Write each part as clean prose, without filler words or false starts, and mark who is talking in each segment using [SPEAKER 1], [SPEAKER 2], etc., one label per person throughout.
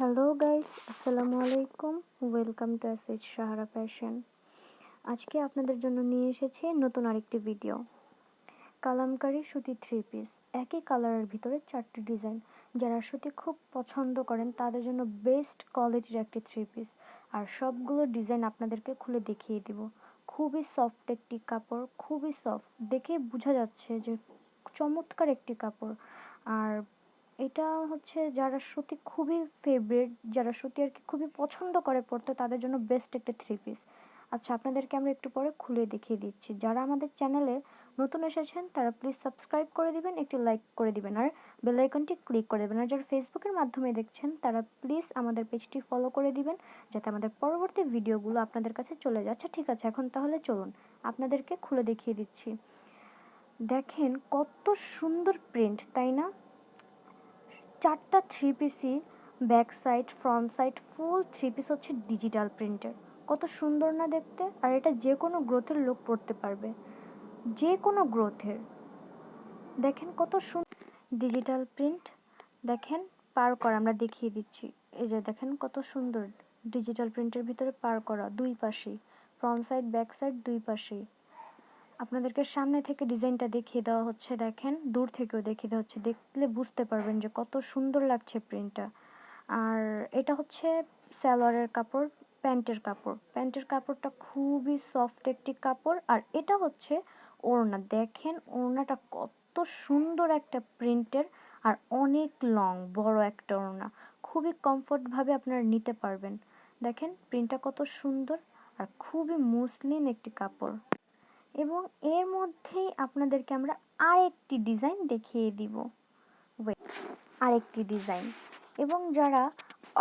[SPEAKER 1] Hello guys, আসসালামু আলাইকুম। Welcome to SH Sahara fashion. আজকে আপনাদের জন্য নিয়ে এসেছি নতুন আরেকটি ভিডিও। কালামকারী সুতি থ্রি পিস, একই কালারের ভিতরে 4টি ডিজাইন। যারা সুতি খুব পছন্দ করেন তাদের জন্য বেস্ট কোয়ালিটির একটি থ্রি পিস। আর সবগুলো ডিজাইন আপনাদেরকে খুলে দেখিয়ে দিব। খুবই সফট একটি কাপড়, খুবই সফট, দেখে বোঝা যাচ্ছে যে চমৎকার একটি কাপড়। আর এটা হচ্ছে যারা সুতি খুবই ফেভারিট, যারা সুতি আর কি খুবই পছন্দ করে পড়তে, তাদের জন্য বেস্ট একটা থ্রি পিস। আচ্ছা, আপনাদেরকে আমরা একটু পরে খুলে দেখিয়ে দিচ্ছি। যারা আমাদের চ্যানেলে নতুন এসেছেন তারা প্লিজ সাবস্ক্রাইব করে দিবেন, একটি লাইক করে দিবেন আর বেল আইকনটি ক্লিক করে দেবেন। আর যারা ফেসবুকের মাধ্যমে দেখছেন তারা প্লিজ আমাদের পেজটি ফলো করে দিবেন, যাতে আমাদের পরবর্তী ভিডিওগুলো আপনাদের কাছে চলে যায়। আচ্ছা ঠিক আছে, এখন তাহলে চলুন আপনাদেরকে খুলে দেখিয়ে দিচ্ছি। দেখেন কত সুন্দর প্রিন্ট, তাই না? 4টা থ্রি পিসই back side, front side, full three piece হচ্ছে ডিজিটাল প্রিন্টের। কত সুন্দর না দেখতে! আর এটা যে কোনো গ্রোথের লোক পড়তে পারবে, যে কোনো গ্রোথের। দেখেন কত সুন্দর ডিজিটাল প্রিন্ট। দেখেন পার করা, আমরা দেখিয়ে দিচ্ছি। এই যে দেখেন কত সুন্দর ডিজিটাল প্রিন্টের ভিতরে পার করা, দুই পাশেই ফ্রন্ট সাইড ব্যাক সাইড দুই পাশেই। আপনাদেরকে সামনে থেকে ডিজাইনটা দেখিয়ে দেওয়া হচ্ছে, দেখেন দূর থেকেও দেখিয়ে দেওয়া হচ্ছে, দেখলে বুঝতে পারবেন যে কত সুন্দর লাগছে প্রিন্টটা। আর এটা হচ্ছে সালোয়ারের কাপড়, প্যান্টের কাপড়টা খুবই সফট একটি কাপড়। আর এটা হচ্ছে ওড়না, দেখেন ওড়নাটা কত সুন্দর একটা প্রিন্টের, আর অনেক লং বড় একটা ওড়না, খুবই কমফোর্টভাবে আপনারা নিতে পারবেন। দেখেন প্রিন্টটা কত সুন্দর, আর খুবই মসলিন একটি কাপড়। এবং এর মধ্যেই আপনাদেরকে আমরা আরেকটি ডিজাইন দেখিয়ে দিব। আরেকটি ডিজাইন। এবং যারা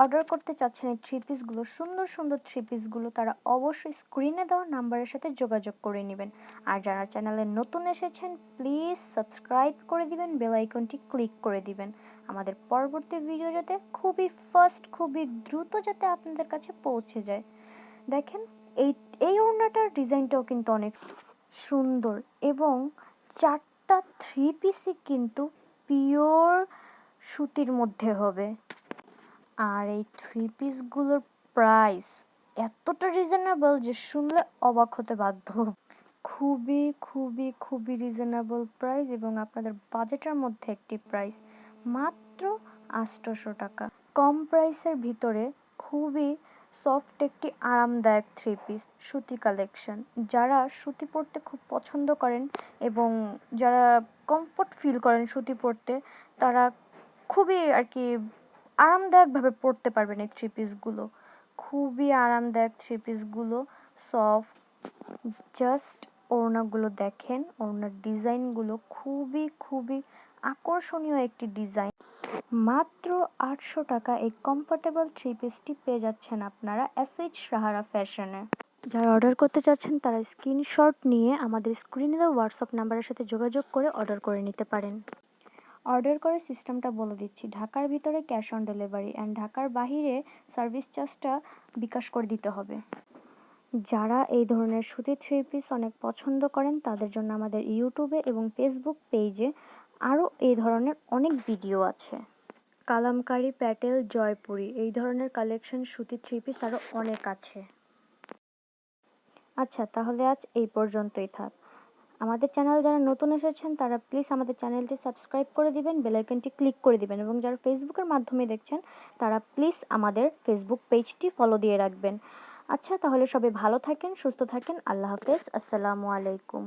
[SPEAKER 1] অর্ডার করতে চাচ্ছেন এই থ্রি পিসগুলো, সুন্দর সুন্দর থ্রি পিসগুলো, তারা অবশ্যই স্ক্রিনে দেওয়া নাম্বারের সাথে যোগাযোগ করে নেবেন। আর যারা চ্যানেলে নতুন এসেছেন প্লিজ সাবস্ক্রাইব করে দিবেন, বেল আইকনটি ক্লিক করে দিবেন, আমাদের পরবর্তী ভিডিও যাতে খুবই ফাস্ট, খুবই দ্রুত যাতে আপনাদের কাছে পৌঁছে যায়। দেখেন এই এই ওড়নাটার ডিজাইনটাও কিন্তু অনেক সুন্দর। এবং 4টা থ্রি পিসই কিন্তু পিওর সুতির মধ্যে হবে। আর এই থ্রি পিসগুলোর প্রাইস এতটা রিজনেবল যে শুনলে অবাক হতে বাধ্য। খুবই খুবই খুবই রিজনেবল প্রাইস, এবং আপনাদের বাজেটের মধ্যে একটি প্রাইস, মাত্র 800 টাকা। কম প্রাইসের ভিতরে খুবই সফট একটি আরামদায়ক থ্রি পিস সুতি কালেকশন। যারা সুতি পরতে খুব পছন্দ করেন এবং যারা কমফোর্ট ফিল করেন সুতি পরতে, তারা খুবই আর কি আরামদায়কভাবে পরতে পারবেন এই থ্রি পিসগুলো। খুবই আরামদায়ক থ্রি পিসগুলো, সফট। জাস্ট ওড়নাগুলো দেখেন, ওড়নার ডিজাইনগুলো খুবই খুবই আকর্ষণীয় একটি ডিজাইন। মাত্র 800 টাকা এই কমফোর্টেবল থ্রি পিসটি পেয়ে যাচ্ছেন আপনারা এসএইচ সাহারা ফ্যাশনে। যারা অর্ডার করতে চাচ্ছেন তারা স্ক্রিনশট নিয়ে আমাদের স্ক্রিনে দেওয়া হোয়াটসঅ্যাপ নাম্বারের সাথে যোগাযোগ করে অর্ডার করে নিতে পারেন। অর্ডার করে সিস্টেমটা বলে দিচ্ছি। ঢাকার ভিতরে ক্যাশ অন ডেলিভারি, অ্যান্ড ঢাকার বাহিরে সার্ভিস চার্জটা বিকাশ করে দিতে হবে। যারা এই ধরনের সুতির থ্রি পিস অনেক পছন্দ করেন তাদের জন্য আমাদের ইউটিউবে এবং ফেসবুক পেজে আরও এই ধরনের অনেক ভিডিও আছে। কালামকারী, প্যাটেল, জয়পুরি, এই ধরনের কালেকশন সুতির থ্রি পিস আরও অনেক আছে। আচ্ছা তাহলে আজ এই পর্যন্তই থাক। আমাদের চ্যানেল যারা নতুন এসেছেন তারা প্লিজ আমাদের চ্যানেলটি সাবস্ক্রাইব করে দিবেন, বেল আইকনটি ক্লিক করে দিবেন, এবং যারা ফেসবুকের মাধ্যমে দেখছেন তারা প্লিজ আমাদের ফেসবুক পেজটি ফলো দিয়ে রাখবেন। আচ্ছা তাহলে সবাই ভালো থাকেন, সুস্থ থাকেন, আল্লাহ হাফেজ, আসসালামু আলাইকুম।